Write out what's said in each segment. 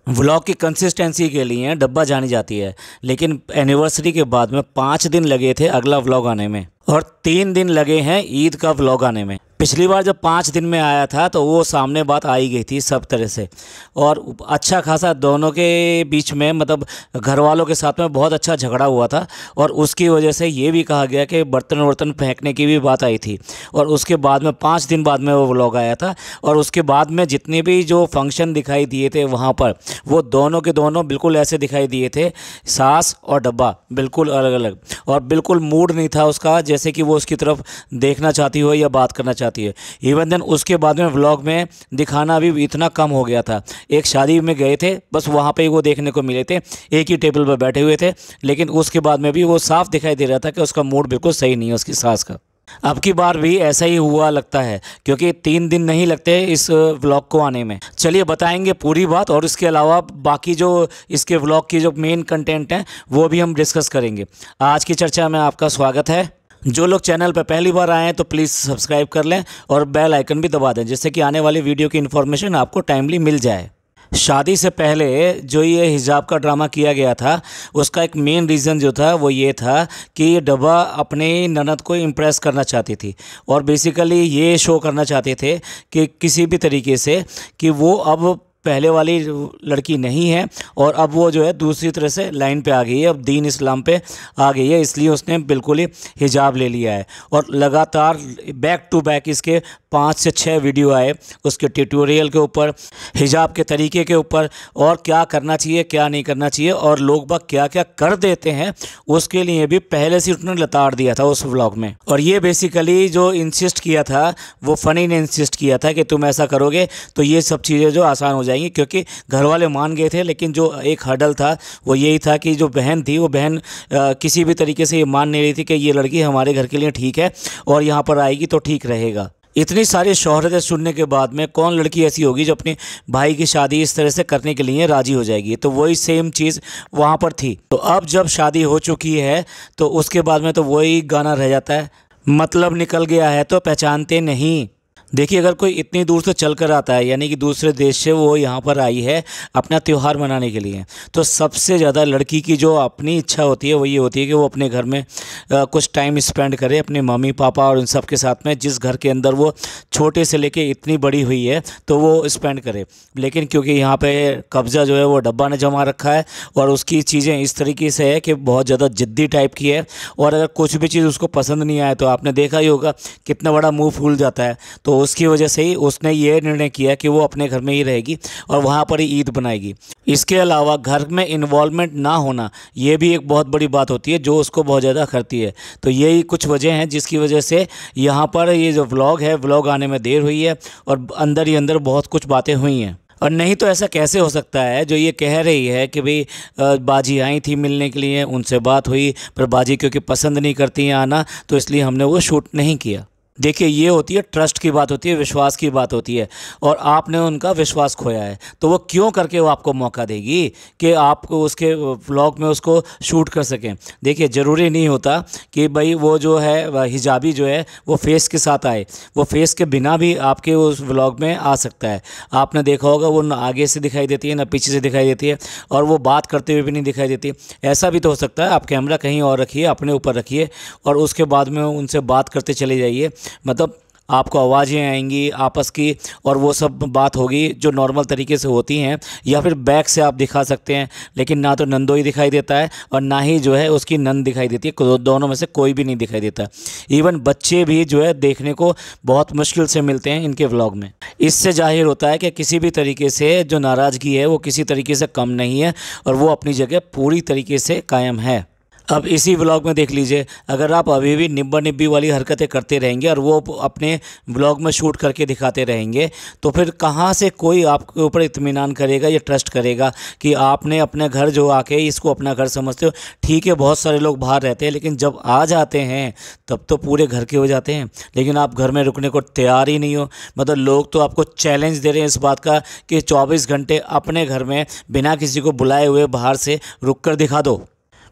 Vlog की consistency के लिए डब्बा जानी जाती है, लेकिन एनिवर्सरी के बाद में 5 दिन लगे थे अगला व्लॉग आने में और 3 दिन लगे हैं ईद का व्लॉग आने में। पिछली बार जब 5 दिन में आया था तो वो सामने बात आई गई थी सब तरह से, और अच्छा खासा दोनों के बीच में मतलब घर वालों के साथ में बहुत अच्छा झगड़ा हुआ था, और उसकी वजह से ये भी कहा गया कि बर्तन वर्तन फेंकने की भी बात आई थी। और उसके बाद में 5 दिन बाद में वो व्लॉग आया था, और उसके बाद में जितने भी जो फंक्शन दिखाई दिए थे वहाँ पर वो दोनों के दोनों बिल्कुल ऐसे दिखाई दिए थे, सास और डब्बा बिल्कुल अलग अलग, और बिल्कुल मूड नहीं था उसका जैसे कि वो उसकी तरफ देखना चाहती हो या बात करना चाहती है। इवन देन उसके बाद में व्लॉग में दिखाना भी इतना कम हो गया था। एक शादी में गए थे, बस वहाँ पे वो देखने को मिले थे, एक ही टेबल पर बैठे हुए थे, लेकिन उसके बाद में भी वो साफ दिखाई दे रहा था कि उसका मूड बिल्कुल सही नहीं है उसकी सास का। अब की बार भी ऐसा ही हुआ लगता है, क्योंकि 3 दिन नहीं लगते इस व्लॉग को आने में। चलिए बताएंगे पूरी बात, और इसके अलावा बाकी जो इसके व्लॉग की जो मेन कंटेंट हैं वो भी हम डिस्कस करेंगे। आज की चर्चा में आपका स्वागत है। जो लोग चैनल पर पहली बार आए हैं तो प्लीज़ सब्सक्राइब कर लें और बेल आइकन भी दबा दें, जिससे कि आने वाली वीडियो की इन्फॉर्मेशन आपको टाइमली मिल जाए। शादी से पहले जो ये हिजाब का ड्रामा किया गया था, उसका एक मेन रीज़न जो था वो ये था कि ये डब्बा अपने ननद को इम्प्रेस करना चाहती थी, और बेसिकली ये शो करना चाहते थे कि किसी भी तरीके से कि वो अब पहले वाली लड़की नहीं है, और अब वो जो है दूसरी तरह से लाइन पे आ गई है, अब दीन इस्लाम पे आ गई है, इसलिए उसने बिल्कुल ही हिजाब ले लिया है। और लगातार बैक टू बैक इसके 5 से 6 वीडियो आए उसके ट्यूटोरियल के ऊपर, हिजाब के तरीके के ऊपर, और क्या करना चाहिए क्या नहीं करना चाहिए, और लोग बाग क्या क्या कर देते हैं उसके लिए भी पहले से उसने लताड़ दिया था उस व्लॉग में। और ये बेसिकली जो इंसिस्ट किया था वो फ़नी ने इंसिस्ट किया था कि तुम ऐसा करोगे तो ये सब चीज़ें जो आसान हो जाएंगी, क्योंकि घर वाले मान गए थे, लेकिन जो एक हर्डल था वो यही था कि जो बहन थी वो बहन किसी भी तरीके से ये मान नहीं रही थी कि ये लड़की हमारे घर के लिए ठीक है और यहाँ पर आएगी तो ठीक रहेगा। इतनी सारी शोहरतें सुनने के बाद में कौन लड़की ऐसी होगी जो अपने भाई की शादी इस तरह से करने के लिए राज़ी हो जाएगी। तो वही सेम चीज़ वहाँ पर थी। तो अब जब शादी हो चुकी है तो उसके बाद में तो वही गाना रह जाता है, मतलब निकल गया है तो पहचानते नहीं। देखिए, अगर कोई इतनी दूर से चल कर आता है, यानी कि दूसरे देश से वो यहाँ पर आई है अपना त्यौहार मनाने के लिए, तो सबसे ज़्यादा लड़की की जो अपनी इच्छा होती है वो ये होती है कि वो अपने घर में कुछ टाइम स्पेंड करे अपने मम्मी पापा और इन सब के साथ में, जिस घर के अंदर वो छोटे से लेके इतनी बड़ी हुई है तो वो स्पेंड करे। लेकिन क्योंकि यहाँ पे कब्ज़ा जो है वो डब्बा ने जमा रखा है, और उसकी चीज़ें इस तरीके से है कि बहुत ज़्यादा ज़िद्दी टाइप की है, और अगर कुछ भी चीज़ उसको पसंद नहीं आए तो आपने देखा ही होगा कितना बड़ा मुँह फूल जाता है। तो उसकी वजह से ही उसने ये निर्णय किया कि वो अपने घर में ही रहेगी और वहाँ पर ही ईद बनाएगी। इसके अलावा घर में इन्वॉल्वमेंट ना होना ये भी एक बहुत बड़ी बात होती है जो उसको बहुत ज़्यादा करती है। तो यही कुछ वजह हैं जिसकी वजह से यहाँ पर ये जो व्लॉग है, व्लॉग आने में देर हुई है और अंदर ही अंदर बहुत कुछ बातें हुई हैं। और नहीं तो ऐसा कैसे हो सकता है जो ये कह रही है कि भाई बाजी आई थी मिलने के लिए, उनसे बात हुई, पर बाजी क्योंकि पसंद नहीं करती हैं आना तो इसलिए हमने वो शूट नहीं किया। देखिए, ये होती है ट्रस्ट की बात होती है, विश्वास की बात होती है, और आपने उनका विश्वास खोया है तो वो क्यों करके वो आपको मौका देगी कि आप उसके व्लॉग में उसको शूट कर सकें। देखिए, ज़रूरी नहीं होता कि भाई वो जो है हिजाबी जो है वो फेस के साथ आए, वो फेस के बिना भी आपके उस व्लॉग में आ सकता है। आपने देखा होगा वो ना आगे से दिखाई देती है ना पीछे से दिखाई देती है, और वो बात करते हुए भी नहीं दिखाई देती। ऐसा भी तो हो सकता है आप कैमरा कहीं और रखिए, अपने ऊपर रखिए, और उसके बाद में उनसे बात करते चले जाइए, मतलब आपको आवाज़ें आएंगी आपस की और वो सब बात होगी जो नॉर्मल तरीके से होती हैं। या फिर बैक से आप दिखा सकते हैं, लेकिन ना तो नंदोई दिखाई देता है और ना ही जो है उसकी नंद दिखाई देती है, दोनों में से कोई भी नहीं दिखाई देता। इवन बच्चे भी जो है देखने को बहुत मुश्किल से मिलते हैं इनके व्लॉग में। इससे जाहिर होता है कि किसी भी तरीके से जो नाराज़गी है वो किसी तरीके से कम नहीं है और वो अपनी जगह पूरी तरीके से कायम है। अब इसी व्लॉग में देख लीजिए, अगर आप अभी भी निब्बा निब्बी वाली हरकतें करते रहेंगे और वो अपने व्लॉग में शूट करके दिखाते रहेंगे तो फिर कहाँ से कोई आपके ऊपर इत्मीनान करेगा या ट्रस्ट करेगा कि आपने अपने घर जो आके इसको अपना घर समझते हो। ठीक है, बहुत सारे लोग बाहर रहते हैं, लेकिन जब आ जाते हैं तब तो पूरे घर के हो जाते हैं, लेकिन आप घर में रुकने को तैयार ही नहीं हो। मतलब लोग तो आपको चैलेंज दे रहे हैं इस बात का कि 24 घंटे अपने घर में बिना किसी को बुलाए हुए बाहर से रुक कर दिखा दो।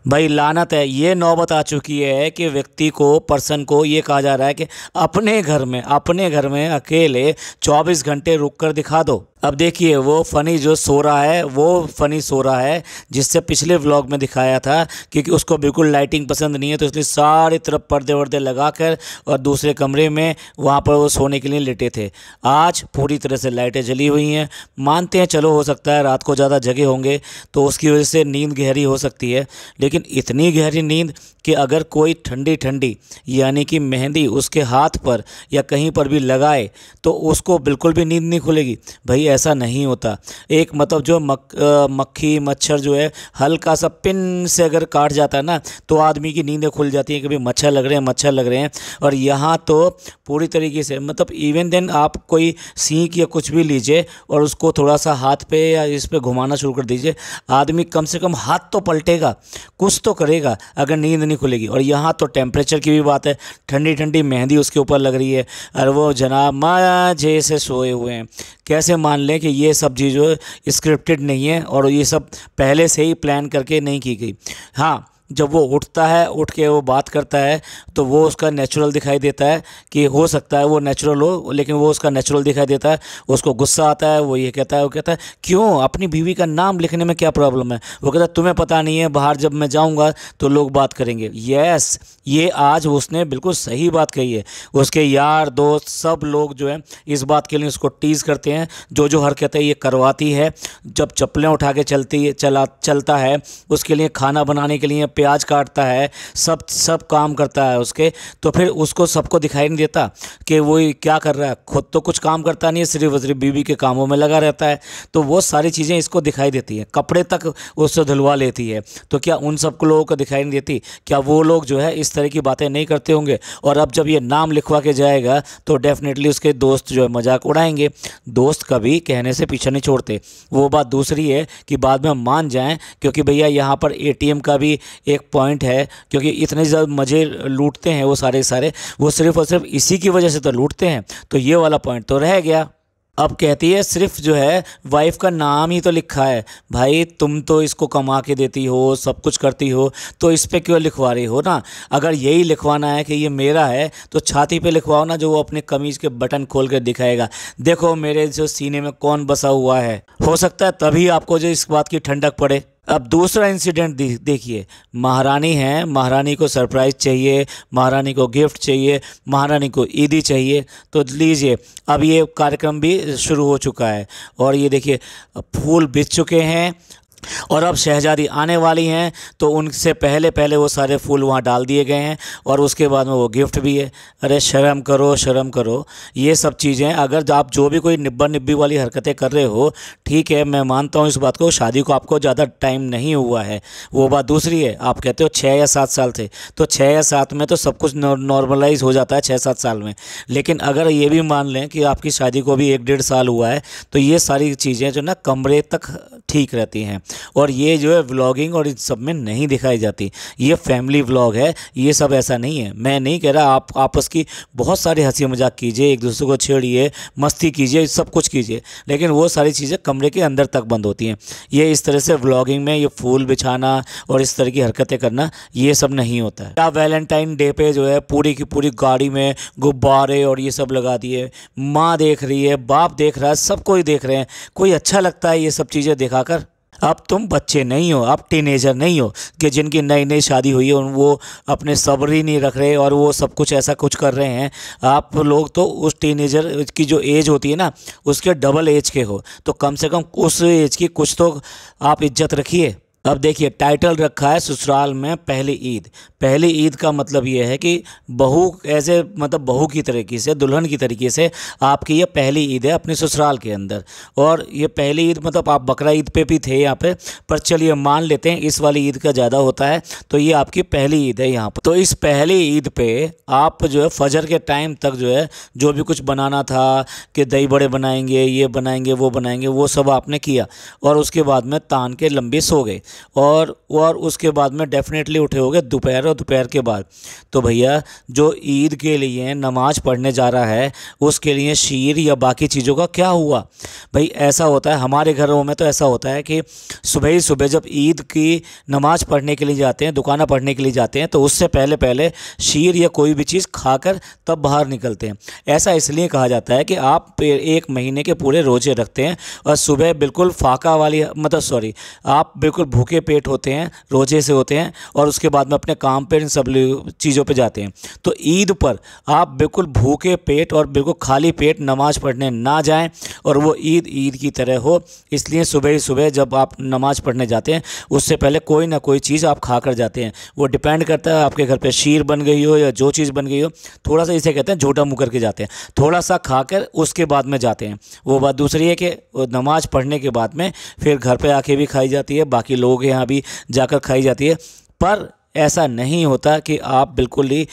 भाई लानत है, ये नौबत आ चुकी है कि व्यक्ति को, पर्सन को ये कहा जा रहा है कि अपने घर में अकेले 24 घंटे रुक कर दिखा दो। अब देखिए वो फ़नी जो सो रहा है, वो फ़नी सो रहा है जिससे पिछले व्लॉग में दिखाया था, क्योंकि उसको बिल्कुल लाइटिंग पसंद नहीं है, तो इसलिए सारी तरफ पर्दे वर्दे लगा कर और दूसरे कमरे में वहाँ पर वो सोने के लिए लेटे थे। आज पूरी तरह से लाइटें जली हुई हैं। मानते हैं चलो हो सकता है रात को ज़्यादा जगे होंगे तो उसकी वजह से नींद गहरी हो सकती है, लेकिन इतनी गहरी नींद कि अगर कोई ठंडी ठंडी यानी कि मेहंदी उसके हाथ पर या कहीं पर भी लगाए तो उसको बिल्कुल भी नींद नहीं खुलेगी। भाई ऐसा नहीं होता। एक मतलब जो मक्खी मच्छर जो है हल्का सा पिन से अगर काट जाता है ना तो आदमी की नींदें खुल जाती हैं कि भाई मच्छर लग रहे हैं। और यहाँ तो पूरी तरीके से मतलब इवन देन आप कोई सींक या कुछ भी लीजिए और उसको थोड़ा सा हाथ पे या इस पे घुमाना शुरू कर दीजिए, आदमी कम से कम हाथ तो पलटेगा, कुछ तो करेगा अगर नींद नहीं खुलेगी। और यहाँ तो टेम्परेचर की भी बात है, ठंडी ठंडी मेहंदी उसके ऊपर लग रही है और वो जनाब मजे से सोए हुए हैं। कैसे मान लें कि ये सब चीज़ स्क्रिप्टेड नहीं है और ये सब पहले से ही प्लान करके नहीं की गई। हाँ, जब वो उठता है, उठ के वो बात करता है तो वो उसका नेचुरल दिखाई देता है कि हो सकता है वो नेचुरल हो, लेकिन वो उसका नेचुरल दिखाई देता है। उसको गुस्सा आता है, वो ये कहता है, वो कहता है क्यों, अपनी बीवी का नाम लिखने में क्या प्रॉब्लम है। वो कहता है तुम्हें पता नहीं है, बाहर जब मैं जाऊंगा तो लोग बात करेंगे। यस, ये आज उसने बिल्कुल सही बात कही है। उसके यार दोस्त सब लोग जो है इस बात के लिए उसको टीज़ करते हैं, जो हरकतें ये करवाती है। जब चप्पलें उठा के चलता है, उसके लिए खाना बनाने के लिए प्याज काटता है, सब काम करता है उसके, तो फिर उसको सबको दिखाई नहीं देता कि वो क्या कर रहा है। खुद तो कुछ काम करता नहीं है, सिर्फ बीवी के कामों में लगा रहता है, तो वो सारी चीज़ें इसको दिखाई देती हैं। कपड़े तक उससे धुलवा लेती है, तो क्या उन सब लोगों को दिखाई नहीं देती? क्या वो लोग जो है इस तरह की बातें नहीं करते होंगे? और अब जब ये नाम लिखवा के जाएगा तो डेफिनेटली उसके दोस्त जो है मजाक उड़ाएंगे। दोस्त कभी कहने से पीछे नहीं छोड़ते। वो बात दूसरी है कि बाद में मान जाएं, क्योंकि भैया यहाँ पर एटीएम का भी एक पॉइंट है, क्योंकि इतने ज़्यादा मज़े लूटते हैं वो सारे वो सिर्फ और सिर्फ इसी की वजह से तो लूटते हैं, तो ये वाला पॉइंट तो रह गया। अब कहती है सिर्फ जो है वाइफ का नाम ही तो लिखा है। भाई तुम तो इसको कमा के देती हो, सब कुछ करती हो, तो इस पे क्यों लिखवा रही हो ना? अगर यही लिखवाना है कि ये मेरा है तो छाती पे लिखवाओ ना, जो वो अपने कमीज़ के बटन खोल कर दिखाएगा, देखो मेरे जो सीने में कौन बसा हुआ है। हो सकता है तभी आपको जो इस बात की ठंडक पड़े। अब दूसरा इंसिडेंट देखिए, महारानी है, महारानी को सरप्राइज़ चाहिए, महारानी को गिफ्ट चाहिए, महारानी को ईदी चाहिए, तो लीजिए अब ये कार्यक्रम भी शुरू हो चुका है। और ये देखिए फूल बिछ चुके हैं और अब शहजादी आने वाली हैं, तो उनसे पहले पहले वो सारे फूल वहाँ डाल दिए गए हैं और उसके बाद में वो गिफ्ट भी है। अरे शर्म करो, शर्म करो। ये सब चीज़ें अगर आप जो भी कोई निब्बा निब्बी वाली हरकतें कर रहे हो, ठीक है, मैं मानता हूँ इस बात को, शादी को आपको ज़्यादा टाइम नहीं हुआ है, वो बात दूसरी है। आप कहते हो 6 या 7 साल थे, तो 6 या 7 में तो सब कुछ नॉर्मलाइज हो जाता है 6-7 साल में। लेकिन अगर ये भी मान लें कि आपकी शादी को भी 1-1.5 साल हुआ है, तो ये सारी चीज़ें जो ना कमरे तक ठीक रहती हैं। और ये जो है व्लॉगिंग और इन सब में नहीं दिखाई जाती। ये फैमिली व्लॉग है, ये सब ऐसा नहीं है। मैं नहीं कह रहा आप आपस की बहुत सारी हंसी मजाक कीजिए, एक दूसरे को छेड़िए, मस्ती कीजिए, सब कुछ कीजिए, लेकिन वो सारी चीज़ें कमरे के अंदर तक बंद होती हैं। ये इस तरह से व्लॉगिंग में ये फूल बिछाना और इस तरह की हरकतें करना, ये सब नहीं होता है। या वैलेंटाइन डे पे जो है पूरी की पूरी गाड़ी में गुब्बारे और ये सब लगा दिए, माँ देख रही है, बाप देख रहा है, सब कोई देख रहे हैं। कोई अच्छा लगता है ये सब चीज़ें दिखाकर? अब तुम बच्चे नहीं हो, अब टीनेजर नहीं हो कि जिनकी नई नई शादी हुई है वो अपने सब्र ही नहीं रख रहे और वो सब कुछ ऐसा कुछ कर रहे हैं। आप लोग तो उस टीनेजर की जो एज होती है ना, उसके डबल एज के हो, तो कम से कम उस एज की कुछ तो आप इज्जत रखिए। अब देखिए टाइटल रखा है ससुराल में पहली ईद। पहली ईद का मतलब ये है कि बहू ऐसे मतलब बहू की तरीके से, दुल्हन की तरीके से आपकी ये पहली ईद है अपने ससुराल के अंदर। और ये पहली ईद मतलब आप बकरा ईद पे भी थे यहाँ पे, पर चलिए मान लेते हैं इस वाली ईद का ज़्यादा होता है, तो ये आपकी पहली ईद है यहाँ पर। तो इस पहली ईद पे आप जो है फजर के टाइम तक जो है जो भी कुछ बनाना था कि दही बड़े बनाएंगे, ये बनाएंगे, वो बनाएंगे, वो सब आपने किया और उसके बाद में तान के लंबे सो गए। और उसके बाद में डेफिनेटली उठे होगे दोपहर और दोपहर के बाद। तो भैया जो ईद के लिए नमाज़ पढ़ने जा रहा है उसके लिए शीर या बाकी चीज़ों का क्या हुआ? भाई ऐसा होता है हमारे घरों में, तो ऐसा होता है कि सुबह ही सुबह जब ईद की नमाज़ पढ़ने के लिए जाते हैं, दुकाना पढ़ने के लिए जाते हैं, तो उससे पहले पहले शीर या कोई भी चीज़ खाकर तब बाहर निकलते हैं। ऐसा इसलिए कहा जाता है कि आप एक महीने के पूरे रोजे रखते हैं और सुबह बिल्कुल फाका वाली आप बिल्कुल भूखे पेट होते हैं, रोजे से होते हैं, और उसके बाद में अपने काम पे इन सब चीज़ों पे जाते हैं। तो ईद पर आप बिल्कुल भूखे पेट और बिल्कुल खाली पेट नमाज़ पढ़ने ना जाएं और वो ईद की तरह हो। इसलिए सुबह ही सुबह जब आप नमाज़ पढ़ने जाते हैं उससे पहले कोई ना कोई चीज़ आप खा कर जाते हैं। वो डिपेंड करता है आपके घर पे शीर बन गई हो या जो चीज़ बन गई हो, थोड़ा सा इसे कहते हैं झूठा मुँह करके जाते हैं, थोड़ा सा खाकर उसके बाद में जाते हैं। वो बात दूसरी है कि नमाज़ पढ़ने के बाद में फिर घर पे आके भी खाई जाती है, बाकी लोगों के यहाँ भी जाकर खाई जाती है। पर ऐसा नहीं होता कि आप बिल्कुल ही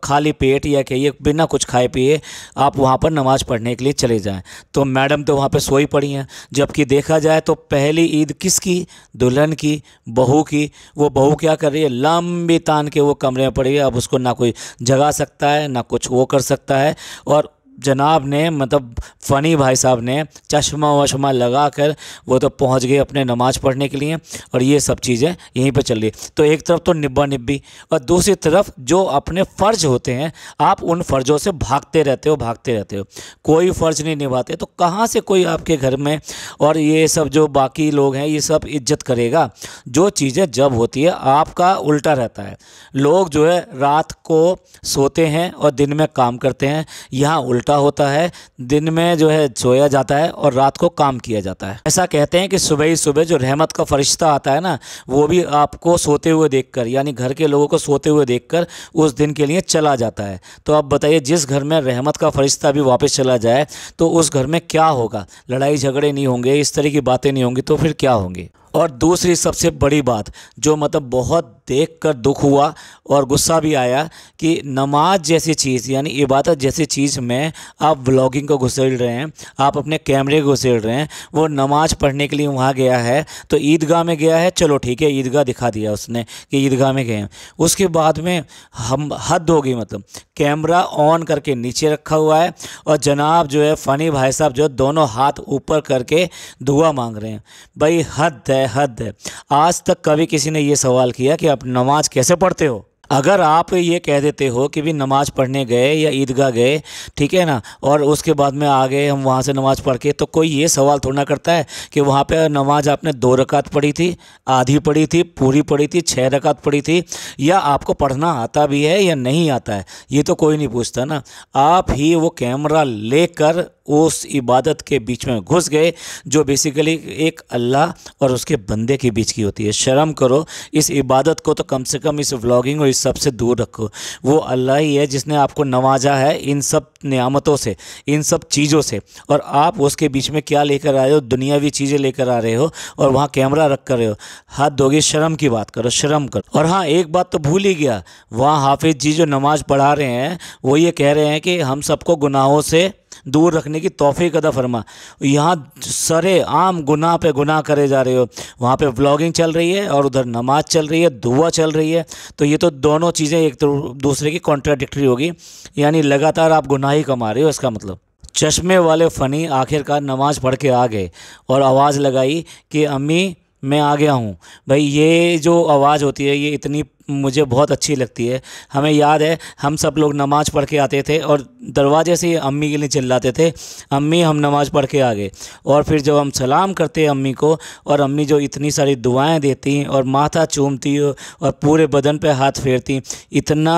खाली पेट या कहिए बिना कुछ खाए पिए आप वहाँ पर नमाज़ पढ़ने के लिए चले जाएं। तो मैडम तो वहाँ पे सोई पड़ी हैं, जबकि देखा जाए तो पहली ईद किसकी? दुल्हन की, बहू की। वो बहू क्या कर रही है? लंबी तान के वो कमरे में पड़ी है। अब उसको ना कोई जगा सकता है ना कुछ वो कर सकता है। और जनाब ने मतलब फ़नी भाई साहब ने चश्मा वश्मा लगा कर वो तो पहुंच गए अपने नमाज़ पढ़ने के लिए, और ये सब चीज़ें यहीं पे चल रही। तो एक तरफ तो निब्बा निब्बी और दूसरी तरफ जो अपने फ़र्ज होते हैं आप उन फ़र्ज़ों से भागते रहते हो, कोई फ़र्ज़ नहीं निभाते। तो कहाँ से कोई आपके घर में और ये सब जो बाकी लोग हैं ये सब इज्जत करेगा? जो चीज़ें जब होती है आपका उल्टा रहता है। लोग जो है रात को सोते हैं और दिन में काम करते हैं, यहाँ उल्टा होता है। दिन में जो है सोया जाता है और रात को काम किया जाता है। ऐसा कहते हैं कि सुबह ही सुबह जो रहमत का फरिश्ता आता है ना, वो भी आपको सोते हुए देखकर, यानी घर के लोगों को सोते हुए देखकर उस दिन के लिए चला जाता है। तो अब बताइए, जिस घर में रहमत का फरिश्ता भी वापस चला जाए तो उस घर में क्या होगा? लड़ाई झगड़े नहीं होंगे, इस तरह की बातें नहीं होंगी, तो फिर क्या होंगी? और दूसरी सबसे बड़ी बात जो मतलब बहुत देखकर दुख हुआ और गुस्सा भी आया कि नमाज जैसी चीज़ यानी इबादत जैसी चीज़ में आप व्लॉगिंग को घुसेड़ रहे हैं, आप अपने कैमरे को घुसेड़ रहे हैं। वो नमाज पढ़ने के लिए वहाँ गया है तो ईदगाह में गया है, चलो ठीक है, ईदगाह दिखा दिया उसने कि ईदगाह में गए हैं। उसके बाद में हम हद हो गई, मतलब कैमरा ऑन करके नीचे रखा हुआ है और जनाब जो है फ़नी भाई साहब जो दोनों हाथ ऊपर करके दुआ मांग रहे हैं। भाई हद है, हद है। आज तक कभी किसी ने ये सवाल किया कि आप नमाज कैसे पढ़ते हो? अगर आप ये कह देते हो कि भी नमाज़ पढ़ने गए या ईदगाह गए, ठीक है ना, और उसके बाद में आ गए हम वहाँ से नमाज़ पढ़ के, तो कोई ये सवाल थोड़ा ना करता है कि वहाँ पे नमाज आपने 2 रकात पढ़ी थी, आधी पढ़ी थी, पूरी पढ़ी थी, 6 रकात पढ़ी थी, या आपको पढ़ना आता भी है या नहीं आता है। ये तो कोई नहीं पूछता ना। आप ही वो कैमरा लेकर उस इबादत के बीच में घुस गए जो बेसिकली एक अल्लाह और उसके बंदे के बीच की होती है। शर्म करो, इस इबादत को तो कम से कम इस व्लॉगिंग और इस सब से दूर रखो। वो अल्लाह ही है जिसने आपको नवाजा है इन सब नियामतों से, इन सब चीज़ों से, और आप उसके बीच में क्या लेकर आ रहे हो? दुनियावी चीज़ें लेकर आ रहे हो और वहाँ कैमरा रख कर रहे हो। हाथ धोगे, शर्म की बात करो, शर्म करो। और हाँ, एक बात तो भूल ही गया, वहाँ हाफिज जी जो नमाज़ पढ़ा रहे हैं वो ये कह रहे हैं कि हम सबको गुनाहों से दूर रखने की तौफीक अता फरमा। यहाँ सरे आम गुनाह पे गुनाह करे जा रहे हो। वहाँ पे व्लॉगिंग चल रही है और उधर नमाज चल रही है, दुआ चल रही है। तो ये तो दोनों चीज़ें एक तो दूसरे की कॉन्ट्राडिक्टरी होगी, यानी लगातार आप गुनाह ही कमा रहे हो। इसका मतलब चश्मे वाले फ़नी आखिरकार नमाज पढ़ के आ गए और आवाज़ लगाई कि अम्मी मैं आ गया हूँ। भाई ये जो आवाज़ होती है ये इतनी मुझे बहुत अच्छी लगती है। हमें याद है हम सब लोग नमाज़ पढ़ के आते थे और दरवाजे से अम्मी के लिए चिल्लाते थे, अम्मी हम नमाज़ पढ़ के आ गए। और फिर जब हम सलाम करते अम्मी को, और अम्मी जो इतनी सारी दुआएं देती और माथा चूमती और पूरे बदन पे हाथ फेरती, इतना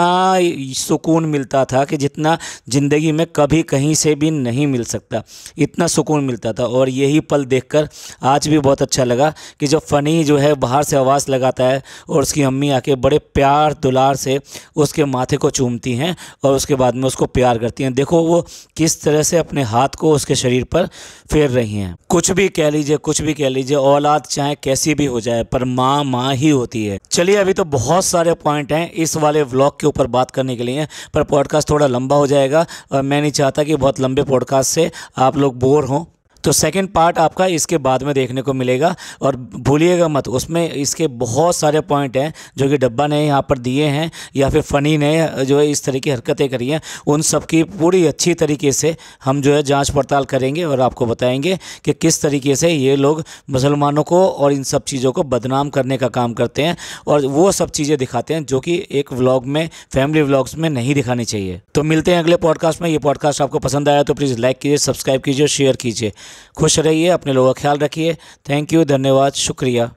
सुकून मिलता था कि जितना ज़िंदगी में कभी कहीं से भी नहीं मिल सकता, इतना सुकून मिलता था। और यही पल देखकर आज भी बहुत अच्छा लगा कि जो फ़नी जो है बाहर से आवाज़ लगाता है और उसकी अम्मी आके बड़े प्यार दुलार से उसके माथे को चूमती हैं और उसके बाद में उसको प्यार करती हैं। देखो वो किस तरह से अपने हाथ को उसके शरीर पर फेर रही हैं। कुछ भी कह लीजिए, कुछ भी कह लीजिए, औलाद चाहे कैसी भी हो जाए पर माँ माँ ही होती है। चलिए, अभी तो बहुत सारे पॉइंट हैं इस वाले व्लॉग के ऊपर बात करने के लिए, पर पॉडकास्ट थोड़ा लंबा हो जाएगा और मैं नहीं चाहता कि बहुत लंबे पॉडकास्ट से आप लोग बोर हों। तो सेकंड पार्ट आपका इसके बाद में देखने को मिलेगा। और भूलिएगा मत, उसमें इसके बहुत सारे पॉइंट हैं जो कि डब्बा ने यहाँ पर दिए हैं या फिर फ़नी ने जो है इस तरह की हरकतें करी हैं, उन सब की पूरी अच्छी तरीके से हम जो है जांच पड़ताल करेंगे और आपको बताएंगे कि किस तरीके से ये लोग मुसलमानों को और इन सब चीज़ों को बदनाम करने का काम करते हैं और वो सब चीज़ें दिखाते हैं जो कि एक व्लॉग में, फैमिली व्लॉग्स में नहीं दिखानी चाहिए। तो मिलते हैं अगले पॉडकास्ट में। ये पॉडकास्ट आपको पसंद आया तो प्लीज़ लाइक कीजिए, सब्सक्राइब कीजिए, शेयर कीजिए। खुश रहिए, अपने लोगों का ख्याल रखिए। थैंक यू, धन्यवाद, शुक्रिया।